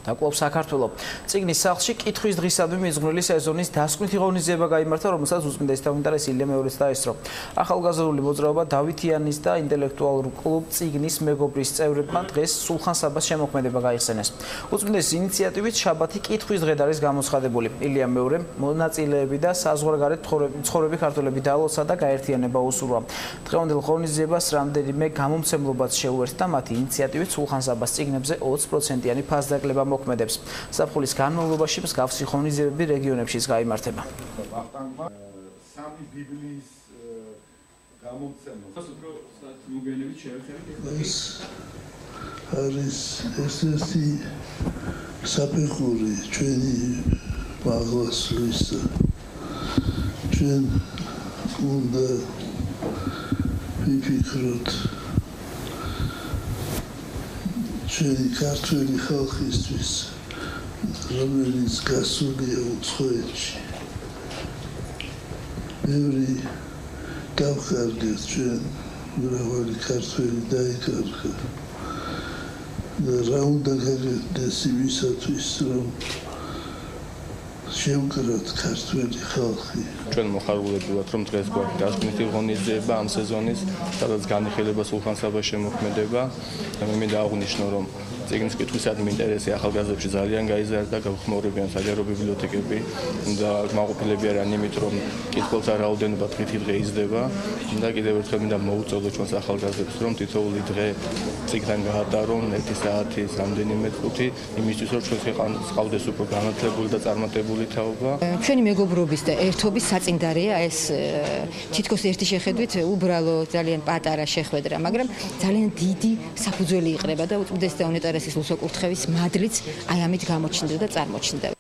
და კვლავ საქართველო. წიგნის სახლში კითხვის დღისადმი მიძღვნილი სეზონის დასკვნითი ღონისძიება გაიმართა, რომელსაც უწმინდეს თავმჯდომარე ილია მეორის დაესწრო. ახალგაზრდული მოძრაობა დავითიანის და ინტელექტუალურ კლუბ წიგნის მეგობრის წევრებმა დღეს სულხან-საბას შემოქმედება გაიხსენეს. უწმინდეს ინიციატივით შაბათი კითხვის დღედ არის გამოცხადებული. ილია მეურემ მონაწილეები და საზღვარგარეთ მცხოვრები ქართველები დაალოცა და გაერთიანება უსურვა. დღევანდელ ღონისძიებას რამდენიმე გამომცემლობაც შეუერთდა, მათი ინიციატივით სულხან-საბას წიგნებზე 20%-იანი ფასდაკლება მოქმედებს. ზაფხულის განმავლობაში მსგავსი ღონისძიებები რეგიონებშიც გაიმართება. სამი ბიბლიის გამომცემლობა. არის ერთ-ერთი საფეხური ჩვენი მაღლასვლის. ჩვენ უნდა ვიფიქროთ ჩვენი ქართველი ხალხისთვის, რომელიც გასულია უცხოეთში. ბევრი დავხარგეთ ჩვენ, მრავალი ქართველი დაიკარგა. და რა უნდა გაგებდეს იმისათვის, რომ შევკრათ ქართველი ხალხი. ჩვენ მოხარულები ვართ, რომ დღეს გვაქვს დასკვნითი ღონისძიება ამ სეზონის, სადაც განიხილება სულხან-საბას შემოქმედება. და მე მინდა აღვნიშნო, რომ წიგნის კითხვისადმი ინტერესი ახალგაზრდებში ძალიან გაიზარდა, გაუხმაურებიან საჯარო ბიბლიოთეკები და მაყოფილები არიან იმით, რომ კითხველთა რაოდენობა დღითიდღე იზრდება და კიდევ ერთხელ მინდა მოუწოდო ჩვენს ახალგაზრდებს, რომ თითოეული დღე წიგნთან გაატარონ 1 საათის რამდენიმე წუთი, იმისთვის რომ ჩვენს ქვეყანას ყავდეს უფრო განათლებული და წარმატებული თაობა. ჩვენი მეგობრობის და ერთობის საწინდარეა ეს თითქოს ერთი შეხედვით უბრალო ძალიან პატარა შეხვედრა, მაგრამ ძალიან დიდი საფუძველი იყრება და უწმინდეს და უნეტარესის ლუსო კურთხევის მადლიც აი ამით გამოჩნდა და წარმოჩნდა.